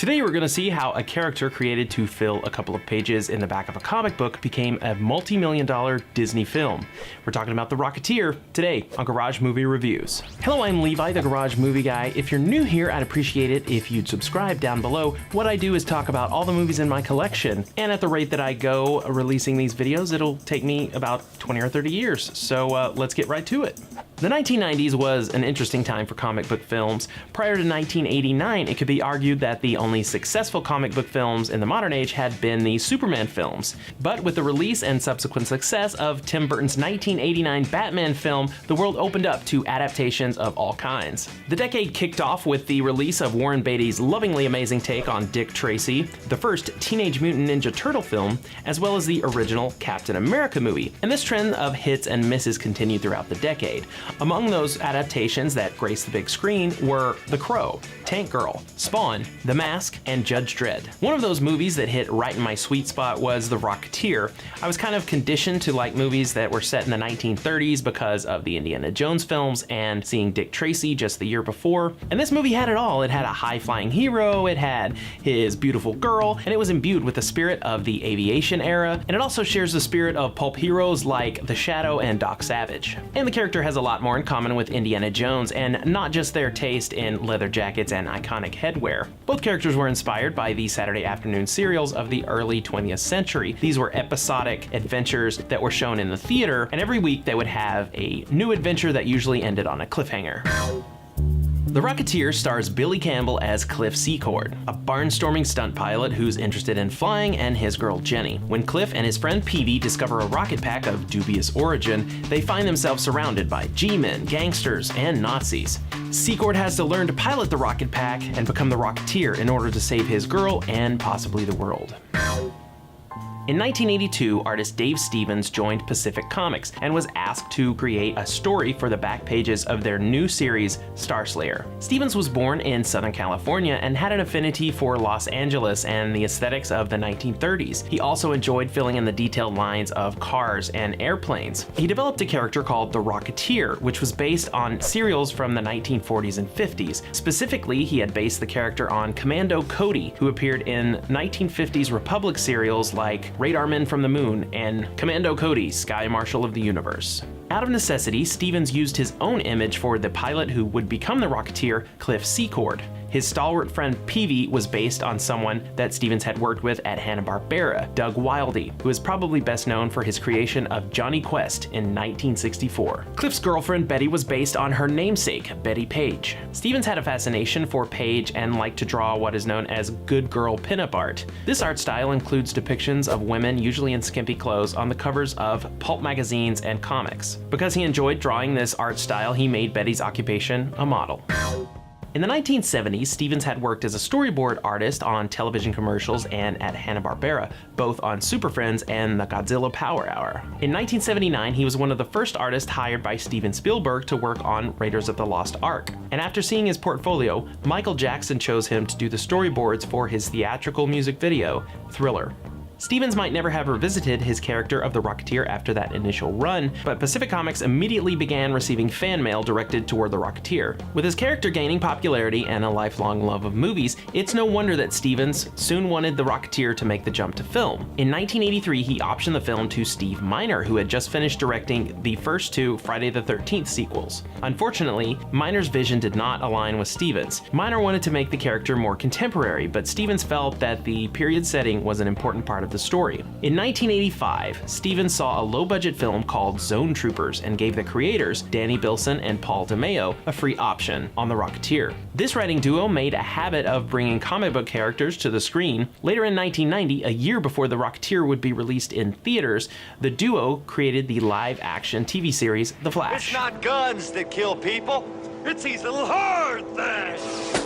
Today we're going to see how a character created to fill a couple of pages in the back of a comic book became a multi-million-dollar Disney film. We're talking about The Rocketeer today on Garage Movie Reviews. Hello, I'm Levi, the Garage Movie Guy. If you're new here, I'd appreciate it if you'd subscribe down below. What I do is talk about all the movies in my collection, and at the rate that I go releasing these videos, it'll take me about 20 or 30 years. So let's get right to it. The 1990s was an interesting time for comic book films. Prior to 1989, it could be argued that the only successful comic book films in the modern age had been the Superman films. But with the release and subsequent success of Tim Burton's 1989 Batman film, the world opened up to adaptations of all kinds. The decade kicked off with the release of Warren Beatty's lovingly amazing take on Dick Tracy, the first Teenage Mutant Ninja Turtle film, as well as the original Captain America movie. And this trend of hits and misses continued throughout the decade. Among those adaptations that graced the big screen were The Crow, Tank Girl, Spawn, The Mask, and Judge Dredd. One of those movies that hit right in my sweet spot was The Rocketeer. I was kind of conditioned to like movies that were set in the 1930s because of the Indiana Jones films and seeing Dick Tracy just the year before. And this movie had it all. It had a high-flying hero, it had his beautiful girl, and it was imbued with the spirit of the aviation era, and it also shares the spirit of pulp heroes like The Shadow and Doc Savage. And the character has a lot more in common with Indiana Jones, and not just their taste in leather jackets and iconic headwear. Both characters were inspired by the Saturday afternoon serials of the early 20th century. These were episodic adventures that were shown in the theater, and every week they would have a new adventure that usually ended on a cliffhanger. The Rocketeer stars Billy Campbell as Cliff Secord, a barnstorming stunt pilot who's interested in flying, and his girl Jenny. When Cliff and his friend Peavy discover a rocket pack of dubious origin, they find themselves surrounded by G-men, gangsters, and Nazis. Secord has to learn to pilot the rocket pack and become the Rocketeer in order to save his girl and possibly the world. In 1982, artist Dave Stevens joined Pacific Comics and was asked to create a story for the back pages of their new series, Star Slayer. Stevens was born in Southern California and had an affinity for Los Angeles and the aesthetics of the 1930s. He also enjoyed filling in the detailed lines of cars and airplanes. He developed a character called the Rocketeer, which was based on serials from the 1940s and 50s. Specifically, he had based the character on Commando Cody, who appeared in 1950s Republic serials like Radarman from the Moon and Commando Cody, Sky Marshal of the Universe. Out of necessity, Stevens used his own image for the pilot who would become the Rocketeer, Cliff Secord. His stalwart friend Peavy was based on someone that Stevens had worked with at Hanna-Barbera, Doug Wildey, who is probably best known for his creation of Johnny Quest in 1964. Cliff's girlfriend Betty was based on her namesake, Betty Page. Stevens had a fascination for Page and liked to draw what is known as good girl pinup art. This art style includes depictions of women, usually in skimpy clothes, on the covers of pulp magazines and comics. Because he enjoyed drawing this art style, he made Betty's occupation a model. In the 1970s, Stevens had worked as a storyboard artist on television commercials and at Hanna-Barbera, both on Super Friends and the Godzilla Power Hour. In 1979, he was one of the first artists hired by Steven Spielberg to work on Raiders of the Lost Ark. And after seeing his portfolio, Michael Jackson chose him to do the storyboards for his theatrical music video, Thriller. Stevens might never have revisited his character of the Rocketeer after that initial run, but Pacific Comics immediately began receiving fan mail directed toward the Rocketeer. With his character gaining popularity and a lifelong love of movies, it's no wonder that Stevens soon wanted the Rocketeer to make the jump to film. In 1983, he optioned the film to Steve Miner, who had just finished directing the first two Friday the 13th sequels. Unfortunately, Miner's vision did not align with Stevens. Miner wanted to make the character more contemporary, but Stevens felt that the period setting was an important part of the story. In 1985, Stevens saw a low-budget film called Zone Troopers and gave the creators, Danny Bilson and Paul DeMeo, a free option on the Rocketeer. This writing duo made a habit of bringing comic book characters to the screen. Later in 1990, a year before the Rocketeer would be released in theaters, the duo created the live-action TV series The Flash. It's not guns that kill people, it's these little hard things.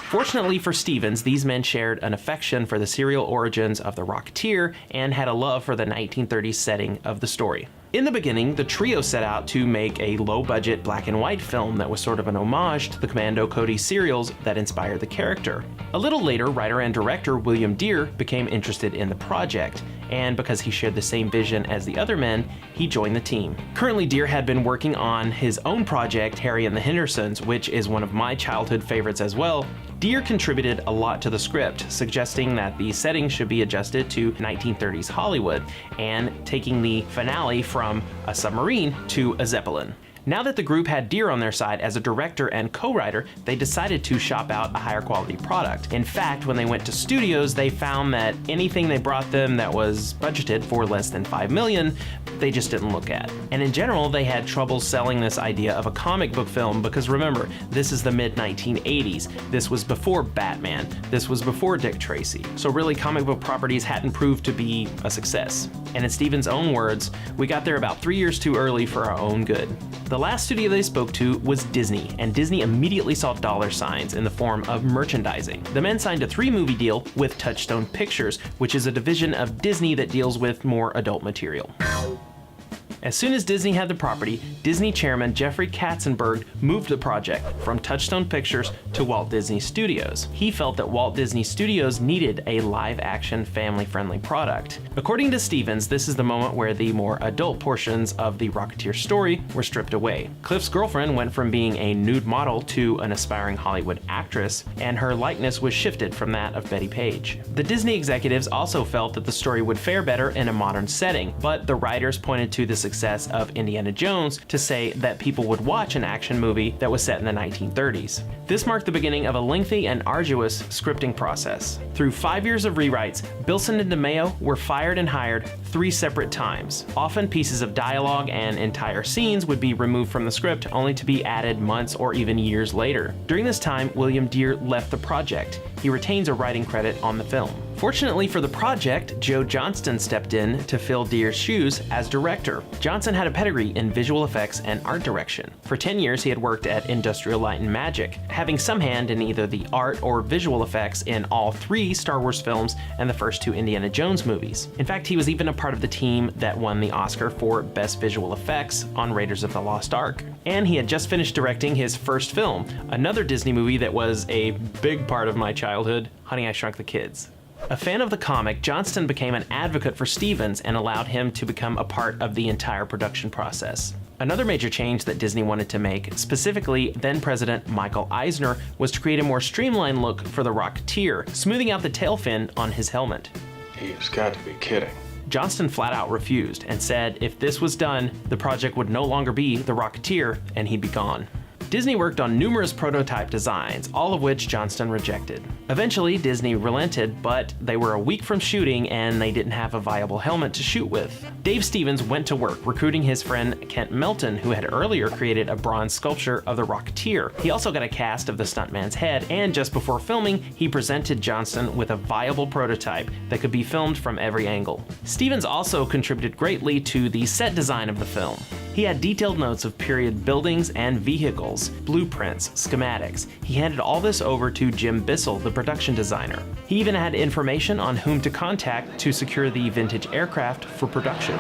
Fortunately for Stevens, these men shared an affection for the serial origins of the Rocketeer and had a love for the 1930s setting of the story. In the beginning, the trio set out to make a low-budget black and white film that was sort of an homage to the Commando Cody serials that inspired the character. A little later, writer and director William Deere became interested in the project. and because he shared the same vision as the other men, he joined the team. Currently, Deer had been working on his own project, Harry and the Hendersons, which is one of my childhood favorites as well. Deer contributed a lot to the script, suggesting that the setting should be adjusted to 1930s Hollywood, and taking the finale from a submarine to a Zeppelin. Now that the group had Deer on their side as a director and co-writer, they decided to shop out a higher quality product. In fact, when they went to studios, they found that anything they brought them that was budgeted for less than $5 million, they just didn't look at. And in general, they had trouble selling this idea of a comic book film because remember, this is the mid-1980s. This was before Batman. This was before Dick Tracy. So really, comic book properties hadn't proved to be a success. And in Steven's own words, we got there about 3 years too early for our own good. The last studio they spoke to was Disney, and Disney immediately saw dollar signs in the form of merchandising. The men signed a 3-movie deal with Touchstone Pictures, which is a division of Disney that deals with more adult material. As soon as Disney had the property, Disney chairman Jeffrey Katzenberg moved the project from Touchstone Pictures to Walt Disney Studios. He felt that Walt Disney Studios needed a live-action, family-friendly product. According to Stevens, this is the moment where the more adult portions of the Rocketeer story were stripped away. Cliff's girlfriend went from being a nude model to an aspiring Hollywood actress, and her likeness was shifted from that of Betty Page. The Disney executives also felt that the story would fare better in a modern setting, but the writers pointed to the success of Indiana Jones to say that people would watch an action movie that was set in the 1930s. This marked the beginning of a lengthy and arduous scripting process. Through 5 years of rewrites, Bilson and DeMeo were fired and hired 3 separate times. Often pieces of dialogue and entire scenes would be removed from the script only to be added months or even years later. During this time, William Dear left the project. He retains a writing credit on the film. Fortunately for the project, Joe Johnston stepped in to fill Dear's shoes as director. Johnson had a pedigree in visual effects and art direction. For 10 years, he had worked at Industrial Light and Magic, having some hand in either the art or visual effects in all 3 Star Wars films and the first 2 Indiana Jones movies. In fact, he was even a part of the team that won the Oscar for Best Visual Effects on Raiders of the Lost Ark. And he had just finished directing his first film, another Disney movie that was a big part of my childhood, Honey, I Shrunk the Kids. A fan of the comic, Johnston became an advocate for Stevens and allowed him to become a part of the entire production process. Another major change that Disney wanted to make, specifically then-President Michael Eisner, was to create a more streamlined look for the Rocketeer, smoothing out the tail fin on his helmet. You've got to be kidding. Johnston flat out refused and said if this was done, the project would no longer be the Rocketeer and he'd be gone. Disney worked on numerous prototype designs, all of which Johnston rejected. Eventually, Disney relented, but they were a week from shooting and they didn't have a viable helmet to shoot with. Dave Stevens went to work recruiting his friend Kent Melton, who had earlier created a bronze sculpture of the Rocketeer. He also got a cast of the stuntman's head, and just before filming, he presented Johnston with a viable prototype that could be filmed from every angle. Stevens also contributed greatly to the set design of the film. He had detailed notes of period buildings and vehicles, blueprints, schematics. He handed all this over to Jim Bissell, the production designer. He even had information on whom to contact to secure the vintage aircraft for production.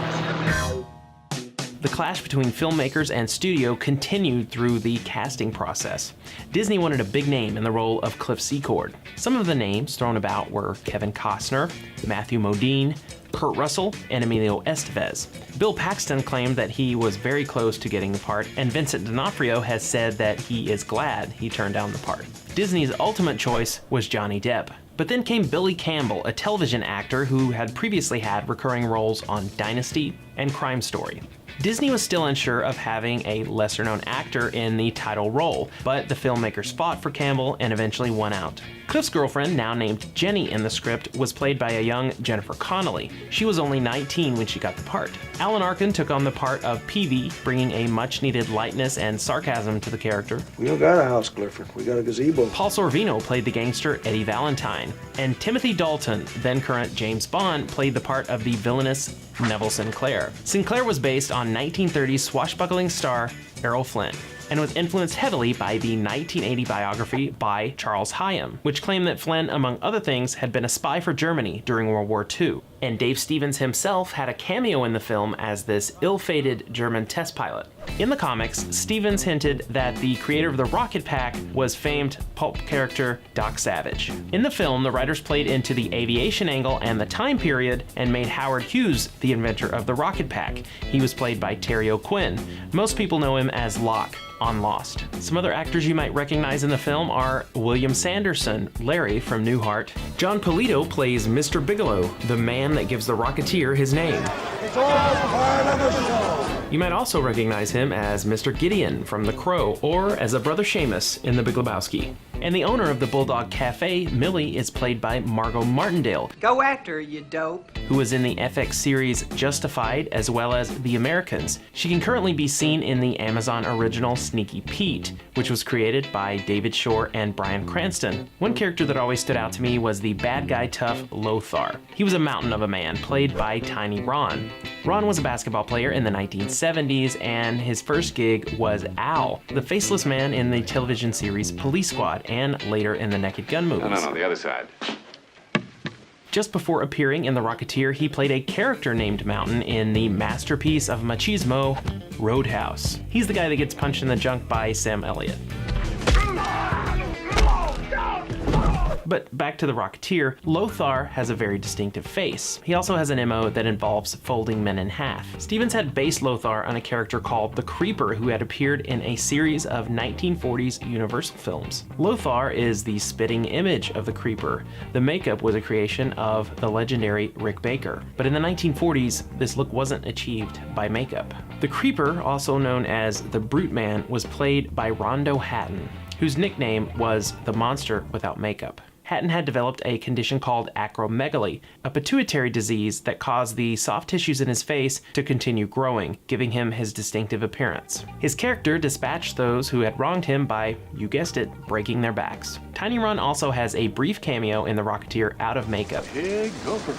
The clash between filmmakers and studio continued through the casting process. Disney wanted a big name in the role of Cliff Secord. Some of the names thrown about were Kevin Costner, Matthew Modine, Kurt Russell, and Emilio Estevez. Bill Paxton claimed that he was very close to getting the part, and Vincent D'Onofrio has said that he is glad he turned down the part. Disney's ultimate choice was Johnny Depp. But then came Billy Campbell, a television actor who had previously had recurring roles on Dynasty and Crime Story. Disney was still unsure of having a lesser-known actor in the title role, but the filmmakers fought for Campbell and eventually won out. Cliff's girlfriend, now named Jenny in the script, was played by a young Jennifer Connelly. She was only 19 when she got the part. Alan Arkin took on the part of Peavy, bringing a much-needed lightness and sarcasm to the character. We don't got a house, Clifford. We got a gazebo. Paul Sorvino played the gangster Eddie Valentine, and Timothy Dalton, then-current James Bond, played the part of the villainous Neville Sinclair. Sinclair was based on 1930s swashbuckling star Errol Flynn, and was influenced heavily by the 1980 biography by Charles Hyam, which claimed that Flynn, among other things, had been a spy for Germany during World War II. And Dave Stevens himself had a cameo in the film as this ill-fated German test pilot. In the comics, Stevens hinted that the creator of the Rocket Pack was famed pulp character Doc Savage. In the film, the writers played into the aviation angle and the time period and made Howard Hughes the inventor of the Rocket Pack. He was played by Terry O'Quinn. Most people know him as Locke on Lost. Some other actors you might recognize in the film are William Sanderson, Larry from Newhart. John Polito plays Mr. Bigelow, the man that gives the Rocketeer his name. It's all part of the show. You might also recognize him as Mr. Gideon from The Crow, or as a Brother Seamus in The Big Lebowski. And the owner of the Bulldog Cafe, Millie, is played by Margot Martindale. Go after her, you dope. Who was in the FX series Justified as well as The Americans. She can currently be seen in the Amazon original Sneaky Pete, which was created by David Shore and Bryan Cranston. One character that always stood out to me was the bad guy tough Lothar. He was a mountain of a man, played by Tiny Ron. Ron was a basketball player in the 1970s, and his first gig was Al, the faceless man in the television series Police Squad, and later in the Naked Gun movies. No, the other side. Just before appearing in The Rocketeer, he played a character named Mountain in the masterpiece of machismo, Roadhouse. He's the guy that gets punched in the junk by Sam Elliott. But back to the Rocketeer, Lothar has a very distinctive face. He also has an MO that involves folding men in half. Stevens had based Lothar on a character called the Creeper who had appeared in a series of 1940s Universal films. Lothar is the spitting image of the Creeper. The makeup was a creation of the legendary Rick Baker. But in the 1940s, this look wasn't achieved by makeup. The Creeper, also known as the Brute Man, was played by Rondo Hatton, whose nickname was the Monster Without Makeup. Hatton had developed a condition called acromegaly, a pituitary disease that caused the soft tissues in his face to continue growing, giving him his distinctive appearance. His character dispatched those who had wronged him by, you guessed it, breaking their backs. Tiny Ron also has a brief cameo in The Rocketeer out of makeup. Big gopher.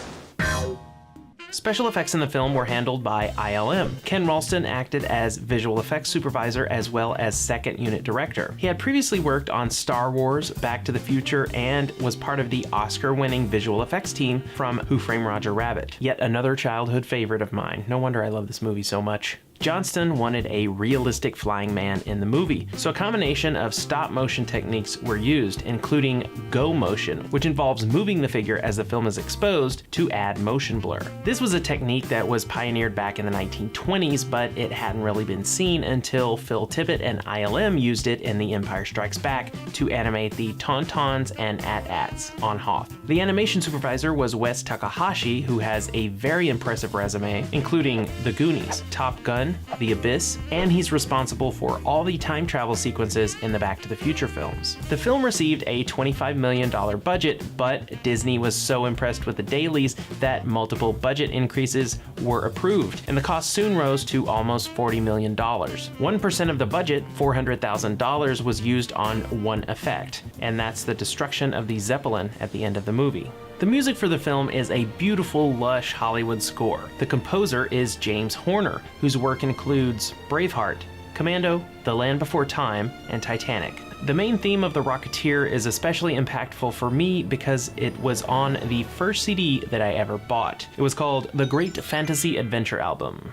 Special effects in the film were handled by ILM. Ken Ralston acted as visual effects supervisor as well as second unit director. He had previously worked on Star Wars, Back to the Future, and was part of the Oscar-winning visual effects team from Who Framed Roger Rabbit. Yet another childhood favorite of mine. No wonder I love this movie so much. Johnston wanted a realistic flying man in the movie, so a combination of stop motion techniques were used, including go motion, which involves moving the figure as the film is exposed to add motion blur. This was a technique that was pioneered back in the 1920s, but it hadn't really been seen until Phil Tippett and ILM used it in The Empire Strikes Back to animate the Tauntauns and AT-ATs on Hoth. The animation supervisor was Wes Takahashi, who has a very impressive resume, including The Goonies, Top Gun, The Abyss, and he's responsible for all the time travel sequences in the Back to the Future films. The film received a $25 million budget, but Disney was so impressed with the dailies that multiple budget increases were approved, and the cost soon rose to almost $40 million. 1% of the budget, $400,000, was used on one effect, and that's the destruction of the Zeppelin at the end of the movie. The music for the film is a beautiful, lush Hollywood score. The composer is James Horner, whose work includes Braveheart, Commando, The Land Before Time, and Titanic. The main theme of The Rocketeer is especially impactful for me because it was on the first CD that I ever bought. It was called The Great Fantasy Adventure Album.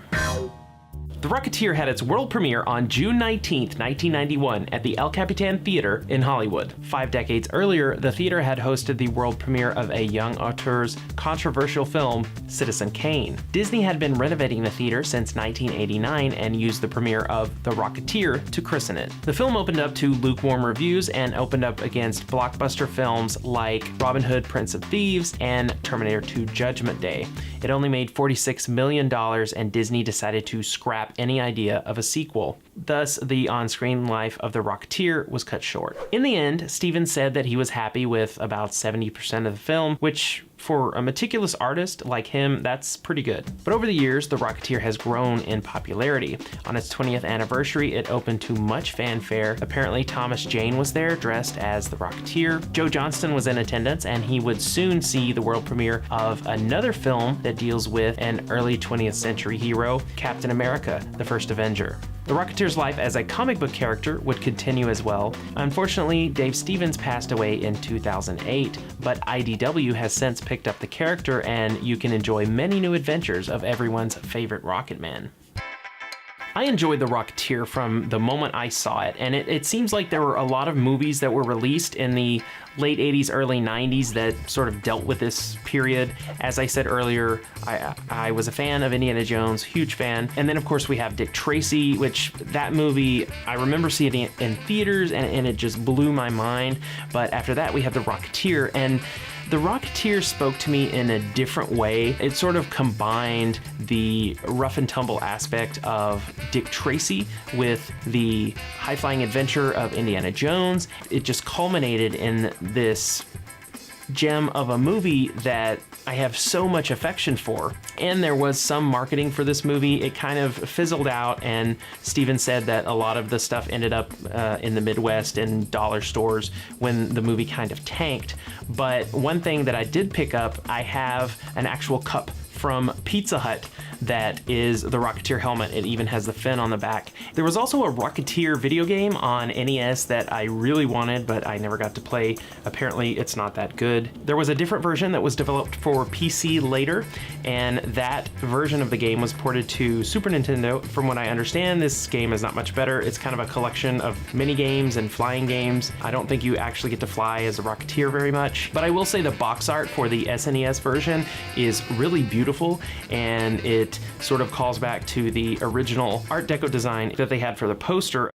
The Rocketeer had its world premiere on June 19, 1991 at the El Capitan Theatre in Hollywood. 5 decades earlier, the theater had hosted the world premiere of a young auteur's controversial film, Citizen Kane. Disney had been renovating the theater since 1989 and used the premiere of The Rocketeer to christen it. The film opened up to lukewarm reviews and opened up against blockbuster films like Robin Hood, Prince of Thieves, and Terminator 2 Judgment Day. It only made $46 million, and Disney decided to scrap any idea of a sequel. Thus, the on-screen life of the Rocketeer was cut short. In the end, Stevens said that he was happy with about 70% of the film, which for a meticulous artist like him, that's pretty good. But over the years, The Rocketeer has grown in popularity. On its 20th anniversary, it opened to much fanfare. Apparently, Thomas Jane was there dressed as The Rocketeer. Joe Johnston was in attendance, and he would soon see the world premiere of another film that deals with an early 20th century hero, Captain America, the First Avenger. The Rocketeer's life as a comic book character would continue as well. Unfortunately, Dave Stevens passed away in 2008, but IDW has since picked up the character, and you can enjoy many new adventures of everyone's favorite Rocket Man. I enjoyed The Rocketeer from the moment I saw it, and it seems like there were a lot of movies that were released in the late 80s, early 90s that sort of dealt with this period. As I said earlier, I was a fan of Indiana Jones, huge fan. And then of course we have Dick Tracy, which that movie, I remember seeing it in theaters and it just blew my mind. But after that we have The Rocketeer, and The Rocketeer spoke to me in a different way. It sort of combined the rough and tumble aspect of Dick Tracy with the high-flying adventure of Indiana Jones. It just culminated in this gem of a movie that I have so much affection for. And there was some marketing for this movie. It kind of fizzled out, and Steven said that a lot of the stuff ended up in the Midwest and dollar stores when the movie kind of tanked. But one thing that I did pick up, I have an actual cup from Pizza Hut that is the Rocketeer helmet. It even has the fin on the back. There was also a Rocketeer video game on NES that I really wanted, but I never got to play. Apparently it's not that good. There was a different version that was developed for PC later, and that version of the game was ported to Super Nintendo. From what I understand, this game is not much better. It's kind of a collection of mini games and flying games. I don't think you actually get to fly as a Rocketeer very much, but I will say the box art for the SNES version is really beautiful, and it sort of calls back to the original Art Deco design that they had for the poster.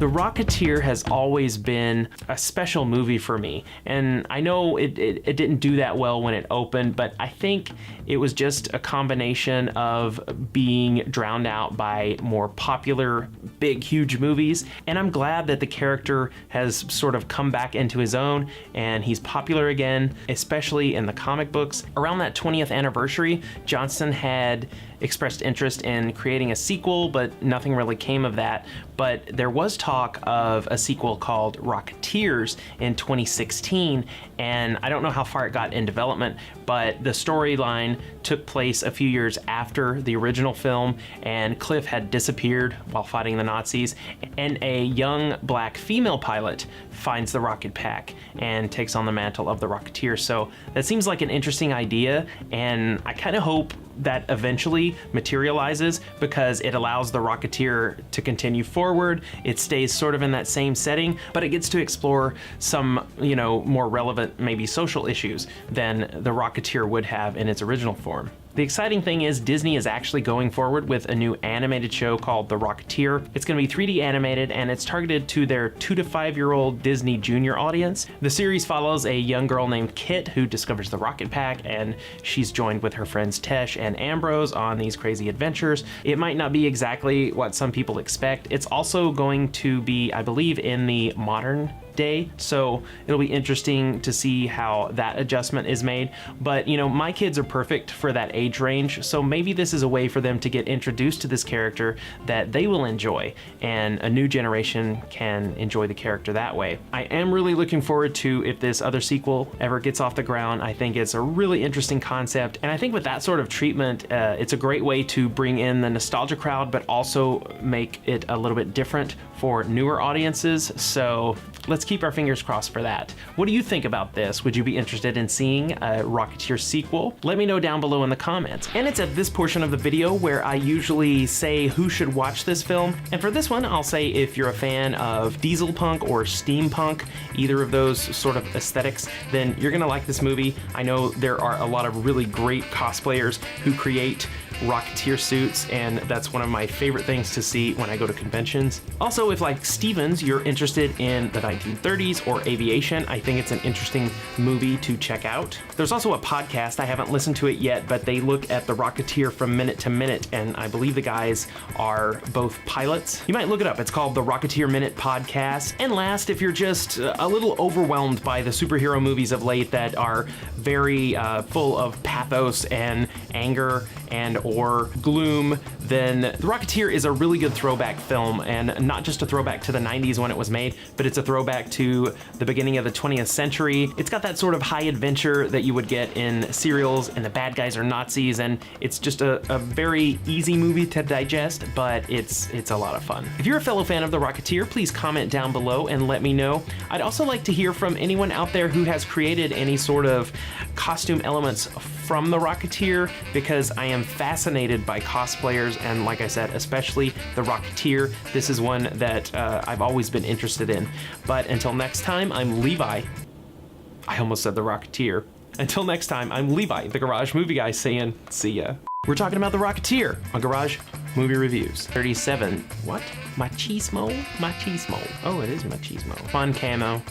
The Rocketeer has always been a special movie for me, and I know it didn't do that well when it opened, but I think it was just a combination of being drowned out by more popular, big, huge movies, and I'm glad that the character has sort of come back into his own, and he's popular again, especially in the comic books. Around that 20th anniversary, Johnson had expressed interest in creating a sequel, but nothing really came of that. But there was talk of a sequel called Rocketeers in 2016, and I don't know how far it got in development, but the storyline took place a few years after the original film, and Cliff had disappeared while fighting the Nazis, and a young black female pilot finds the rocket pack and takes on the mantle of the Rocketeer. So that seems like an interesting idea, and I kind of hope that eventually materializes because it allows the Rocketeer to continue forward. It stays sort of in that same setting, but it gets to explore some, more relevant, maybe social issues than the Rocketeer would have in its original form. The exciting thing is Disney is actually going forward with a new animated show called The Rocketeer. It's going to be 3D animated, and it's targeted to their 2 to 5-year-old Disney Junior audience. The series follows a young girl named Kit who discovers the rocket pack, and she's joined with her friends Tesh and Ambrose on these crazy adventures. It might not be exactly what some people expect. It's also going to be, I believe, in the modern day, so it'll be interesting to see how that adjustment is made. But my kids are perfect for that age range, so maybe this is a way for them to get introduced to this character that they will enjoy, and a new generation can enjoy the character that way. I am really looking forward to if this other sequel ever gets off the ground. I think it's a really interesting concept, and I think with that sort of treatment, it's a great way to bring in the nostalgia crowd, but also make it a little bit different for newer audiences. So let's keep our fingers crossed for that. What do you think about this? Would you be interested in seeing a Rocketeer sequel? Let me know down below in the comments. And it's at this portion of the video where I usually say who should watch this film. And for this one, I'll say if you're a fan of diesel punk or steampunk, either of those sort of aesthetics, then you're gonna like this movie. I know there are a lot of really great cosplayers who create Rocketeer suits, and that's one of my favorite things to see when I go to conventions. Also, if like Stevens, you're interested in the 1930s or aviation, I think it's an interesting movie to check out. There's also a podcast, I haven't listened to it yet, but they look at the Rocketeer from minute to minute, and I believe the guys are both pilots. You might look it up, it's called the Rocketeer Minute Podcast. And last, if you're just a little overwhelmed by the superhero movies of late that are very full of pathos and anger and or gloom, then The Rocketeer is a really good throwback film, and not just a throwback to the 90s when it was made, but it's a throwback to the beginning of the 20th century. It's got that sort of high adventure that you would get in serials, and the bad guys are Nazis, and it's just a very easy movie to digest, but it's a lot of fun. If you're a fellow fan of The Rocketeer, please comment down below and let me know. I'd also like to hear from anyone out there who has created any sort of costume elements from The Rocketeer, because I am am fascinated by cosplayers, and like I said, especially the Rocketeer. This is one that I've always been interested in. But until next time, I'm Levi. I almost said the Rocketeer. Until next time, I'm Levi, the Garage Movie Guy, saying, see ya. We're talking about the Rocketeer on Garage Movie Reviews. 37. What? Machismo? Machismo. Oh, it is machismo. Fun camo.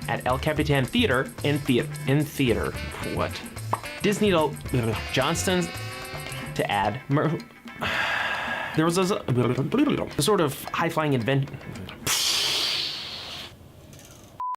At El Capitan Theatre in theater. What? Disney Johnston's to add. There was a sort of high-flying